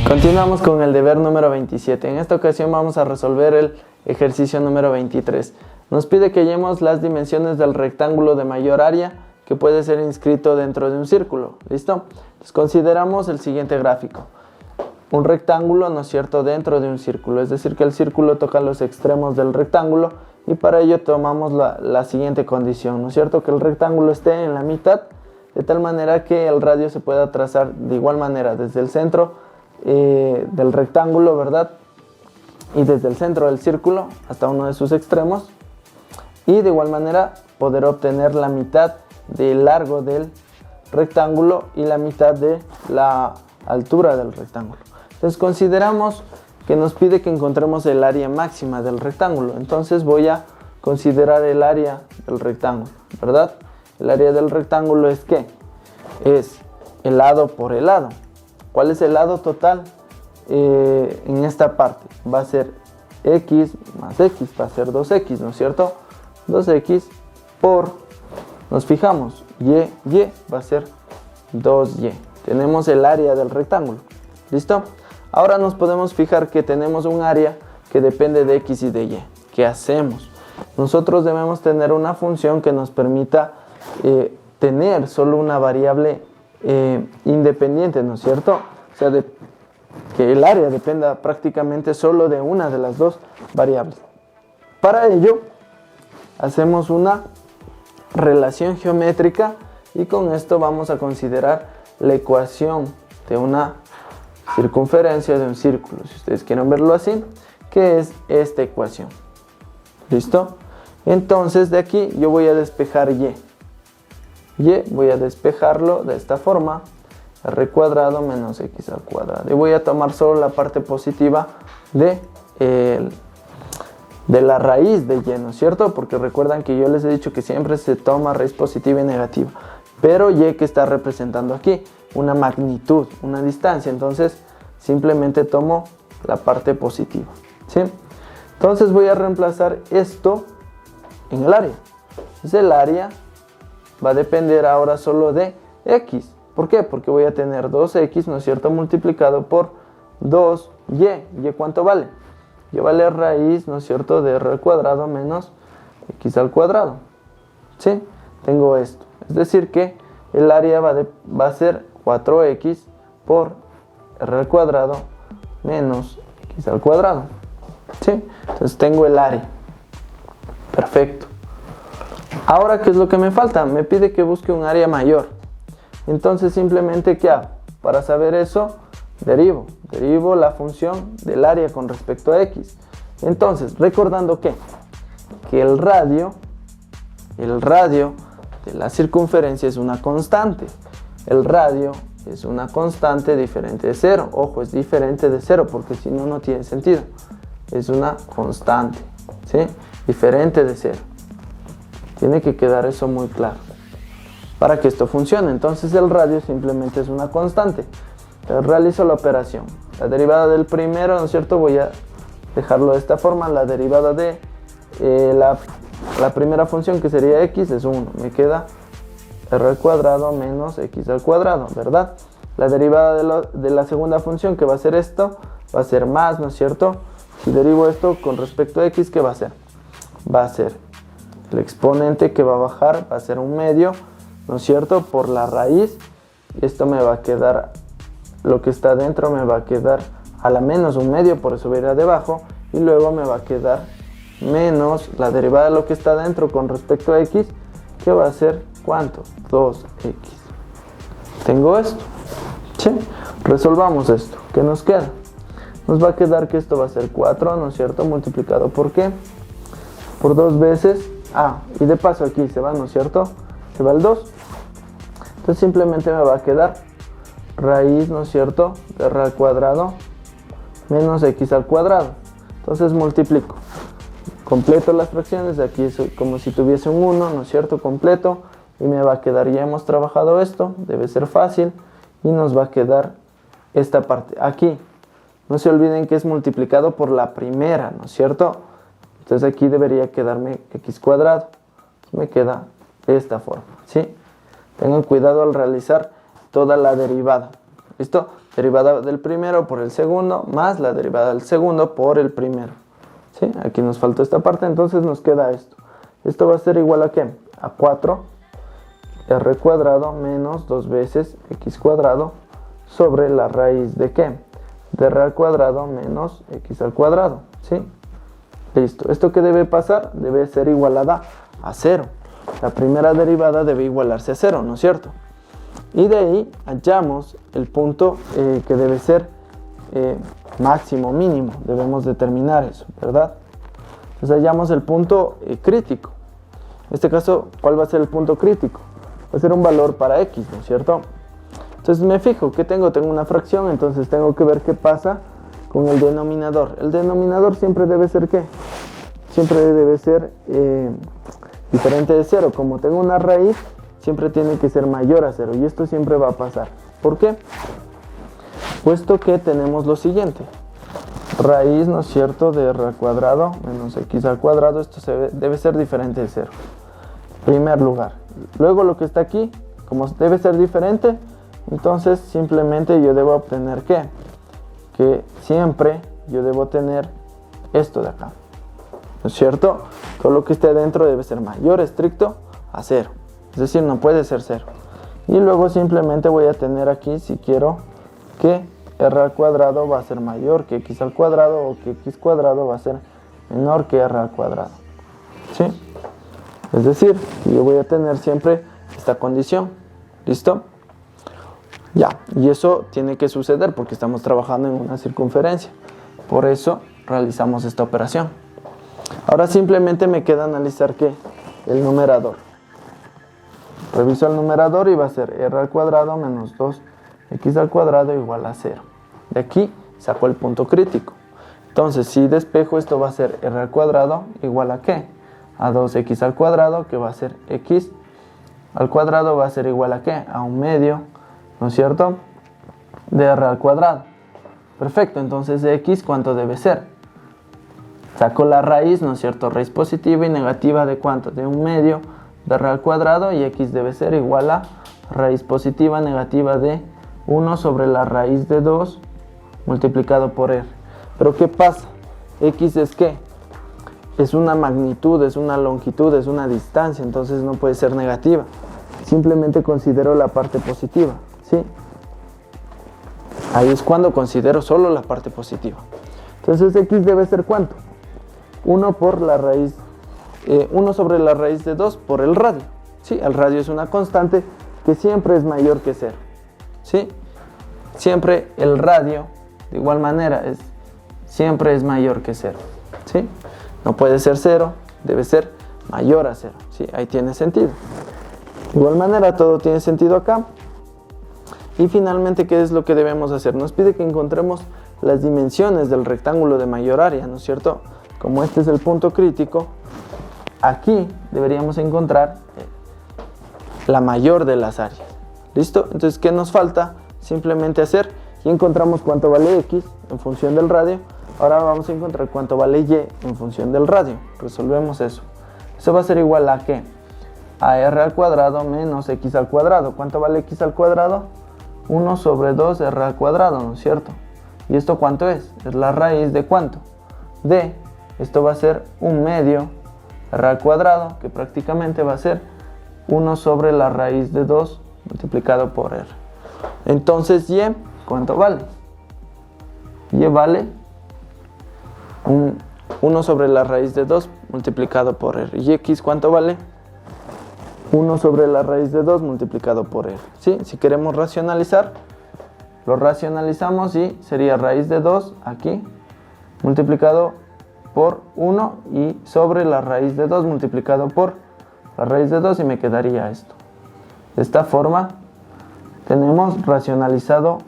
Continuamos con el deber número 27. En esta ocasión vamos a resolver el ejercicio número 23. Nos pide que hallemos las dimensiones del rectángulo de mayor área que puede ser inscrito dentro de un círculo. ¿Listo? Entonces consideramos el siguiente gráfico. Un rectángulo, ¿no es cierto?, dentro de un círculo. Es decir, que el círculo toca los extremos del rectángulo y para ello tomamos la siguiente condición, ¿no es cierto?, que el rectángulo esté en la mitad de tal manera que el radio se pueda trazar de igual manera desde el centro del rectángulo, ¿verdad?, y desde el centro del círculo hasta uno de sus extremos, y de igual manera poder obtener la mitad del largo del rectángulo y la mitad de la altura del rectángulo. Entonces consideramos que nos pide que encontremos el área máxima del rectángulo. Entonces voy a considerar el área del rectángulo, ¿verdad? El área del rectángulo es ¿qué? Es el lado por el lado. ¿Cuál es el lado total? En esta parte va a ser x más x, va a ser 2x, ¿no es cierto? 2x por, nos fijamos, y va a ser 2y. Tenemos el área del rectángulo. ¿Listo? Ahora nos podemos fijar que tenemos un área que depende de x y de y. ¿Qué hacemos? Nosotros debemos tener una función que nos permita tener solo una variable independiente, ¿no es cierto? O sea, que el área dependa prácticamente solo de una de las dos variables. Para ello, hacemos una relación geométrica y con esto vamos a considerar la ecuación de una circunferencia de un círculo, si ustedes quieren verlo así, que es esta ecuación. ¿Listo? Entonces de aquí yo voy a despejar y voy a despejarlo de esta forma, r cuadrado menos x al cuadrado, y voy a tomar solo la parte positiva de la raíz de y, ¿no es cierto? Porque recuerdan que yo les he dicho que siempre se toma raíz positiva y negativa, pero y que está representando aquí una magnitud, una distancia, entonces simplemente tomo la parte positiva, ¿sí? Entonces voy a reemplazar esto en el área. Entonces el área va a depender ahora solo de x. ¿Por qué? Porque voy a tener 2x, ¿no es cierto?, multiplicado por 2y. ¿Y cuánto vale? Y vale raíz, ¿no es cierto?, de r al cuadrado menos x al cuadrado. ¿Sí? Tengo esto. Es decir que el área va a ser 4x por r al cuadrado menos x al cuadrado. ¿Sí? Entonces tengo el área. Perfecto. Ahora, ¿qué es lo que me falta? Me pide que busque un área mayor. Entonces simplemente, ¿qué hago? Para saber eso, derivo la función del área con respecto a x. Entonces, recordando que el radio de la circunferencia es una constante. El radio es una constante diferente de 0. Ojo, es diferente de 0 porque si no, no tiene sentido. Es una constante, ¿sí? Diferente de 0. Tiene que quedar eso muy claro para que esto funcione. Entonces el radio simplemente es una constante. Entonces realizo la operación. La derivada del primero, ¿no es cierto? Voy a dejarlo de esta forma. La derivada de la primera función, que sería x, es 1. Me queda r al cuadrado menos x al cuadrado, ¿verdad? La derivada de la segunda función, que va a ser esto, va a ser más, ¿no es cierto? Si derivo esto con respecto a x, ¿qué va a ser? Va a ser el exponente que va a bajar, va a ser un medio, ¿no es cierto?, por la raíz. Y esto me va a quedar, lo que está dentro me va a quedar a la menos un medio, por eso va a ir a debajo. Y luego me va a quedar menos la derivada de lo que está dentro con respecto a x, que va a ser, ¿cuánto? 2x. Tengo esto, ¿sí? Resolvamos esto. ¿Qué nos queda? Nos va a quedar que esto va a ser 4, ¿no es cierto?, multiplicado por ¿qué? Por 2 veces a. Y de paso aquí se va, ¿no es cierto?, se va el 2. Entonces simplemente me va a quedar raíz, ¿no es cierto?, de r al cuadrado menos x al cuadrado. Entonces multiplico. Completo las fracciones. De aquí es como si tuviese un 1, ¿no es cierto?, completo. Y me va a quedar, ya hemos trabajado esto, debe ser fácil. Y nos va a quedar esta parte. Aquí, no se olviden que es multiplicado por la primera, ¿no es cierto? Entonces aquí debería quedarme x cuadrado. Me queda de esta forma, ¿sí? Tengan cuidado al realizar toda la derivada. ¿Listo? derivada del primero por el segundo más la derivada del segundo por el primero. ¿Sí? Aquí nos faltó esta parte, entonces nos queda esto. Esto va a ser igual a ¿qué? A 4 r cuadrado menos 2 veces x cuadrado sobre la raíz de ¿qué? De r al cuadrado menos x al cuadrado. ¿Sí? Listo. ¿Esto qué debe pasar? Debe ser igualada a 0. La primera derivada debe igualarse a 0, ¿no es cierto? Y de ahí hallamos el punto que debe ser máximo, mínimo. Debemos determinar eso, ¿verdad? Entonces hallamos el punto crítico. En este caso, ¿cuál va a ser el punto crítico? Va a ser un valor para x, ¿no es cierto? Entonces me fijo, ¿qué tengo? Tengo una fracción, entonces tengo que ver qué pasa con el denominador. El denominador siempre debe ser ¿qué? Siempre debe ser diferente de 0. Como tengo una raíz, siempre tiene que ser mayor a 0. Y esto siempre va a pasar. ¿Por qué? Puesto que tenemos lo siguiente. Raíz, ¿no es cierto?, de r al cuadrado menos x al cuadrado. Esto debe ser diferente de 0. Primer lugar. Luego lo que está aquí, como debe ser diferente, entonces simplemente yo debo obtener ¿qué? Que siempre yo debo tener esto de acá. ¿No es cierto? Todo lo que esté adentro debe ser mayor, estricto, a 0. Es decir, no puede ser 0. Y luego simplemente voy a tener aquí, si quiero, que r al cuadrado va a ser mayor que x al cuadrado o que x cuadrado va a ser menor que r al cuadrado. ¿Sí? Es decir, yo voy a tener siempre esta condición. ¿Listo? Ya, y eso tiene que suceder porque estamos trabajando en una circunferencia. Por eso realizamos esta operación. Ahora simplemente me queda analizar ¿qué? El numerador. Reviso el numerador y va a ser r al cuadrado menos 2x al cuadrado igual a 0. De aquí saco el punto crítico. Entonces, si despejo, esto va a ser r al cuadrado igual a ¿qué? A 2x al cuadrado, que va a ser x al cuadrado va a ser igual a ¿qué? A 1/2, ¿no es cierto?, de r al cuadrado. Perfecto, entonces de x, ¿cuánto debe ser? Saco la raíz, ¿no es cierto?, raíz positiva y negativa de ¿cuánto? De 1/2 de r al cuadrado, y x debe ser igual a raíz positiva negativa de 1 sobre la raíz de 2 multiplicado por r. Pero ¿qué pasa? X es ¿qué? Es una magnitud, es una longitud, es una distancia, entonces no puede ser negativa. Simplemente considero la parte positiva, ¿sí? Ahí es cuando considero solo la parte positiva. Entonces x debe ser ¿cuánto? 1 por la raíz 1 sobre la raíz de 2 por el radio. ¿Sí? El radio es una constante que siempre es mayor que 0. ¿Sí? Siempre el radio, de igual manera, siempre es mayor que 0. ¿Sí? No puede ser 0, debe ser mayor a 0. ¿Sí? Ahí tiene sentido. De igual manera, todo tiene sentido acá. Y finalmente, ¿qué es lo que debemos hacer? Nos pide que encontremos las dimensiones del rectángulo de mayor área, ¿no es cierto? Como este es el punto crítico, aquí deberíamos encontrar la mayor de las áreas. ¿Listo? Entonces, ¿qué nos falta? Simplemente hacer, y encontramos cuánto vale x en función del radio. Ahora vamos a encontrar cuánto vale y en función del radio. Resolvemos eso. Eso va a ser igual a ¿qué? A r al cuadrado menos x al cuadrado. ¿Cuánto vale x al cuadrado? 1 sobre 2 r al cuadrado, ¿no es cierto? ¿Y esto cuánto es? Es la raíz de ¿cuánto? De, esto va a ser 1/2 r al cuadrado, que prácticamente va a ser 1 sobre la raíz de 2 multiplicado por r. Entonces, y, ¿cuánto vale? Y vale 1 sobre la raíz de 2 multiplicado por r. ¿Y x cuánto vale? 1 sobre la raíz de 2 multiplicado por r. ¿Sí? Si queremos racionalizar, lo racionalizamos y sería raíz de 2 aquí multiplicado por 1 y sobre la raíz de 2 multiplicado por la raíz de 2 y me quedaría esto. De esta forma tenemos racionalizado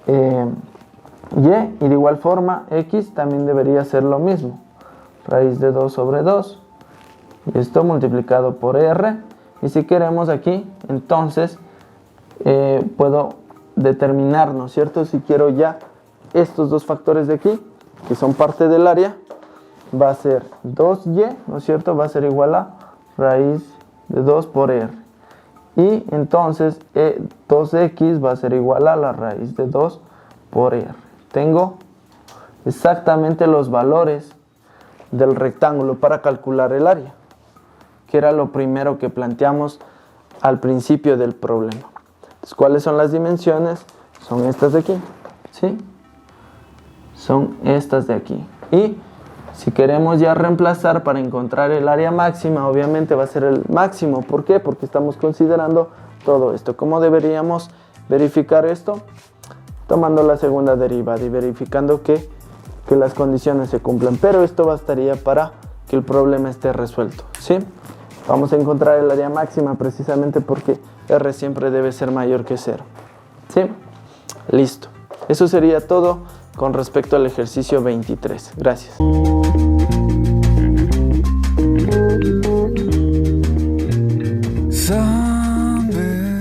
y de igual forma x también debería ser lo mismo. Raíz de 2 sobre 2 y esto multiplicado por r. Y si queremos aquí, entonces puedo determinar, ¿no es cierto? Si quiero ya estos dos factores de aquí, que son parte del área, va a ser 2y, ¿no es cierto? Va a ser igual a raíz de 2 por r. Y entonces 2x va a ser igual a la raíz de 2 por R. Tengo exactamente los valores del rectángulo para calcular el área, que era lo primero que planteamos al principio del problema. Entonces, ¿cuáles son las dimensiones? Son estas de aquí, ¿sí? Son estas de aquí. Y si queremos ya reemplazar para encontrar el área máxima, obviamente va a ser el máximo. ¿Por qué? Porque estamos considerando todo esto. ¿Cómo deberíamos verificar esto? Tomando la segunda derivada y verificando que las condiciones se cumplan. Pero esto bastaría para que el problema esté resuelto, ¿sí? Vamos a encontrar el área máxima precisamente porque R siempre debe ser mayor que 0. ¿Sí? Listo. Eso sería todo con respecto al ejercicio 23. Gracias. Someday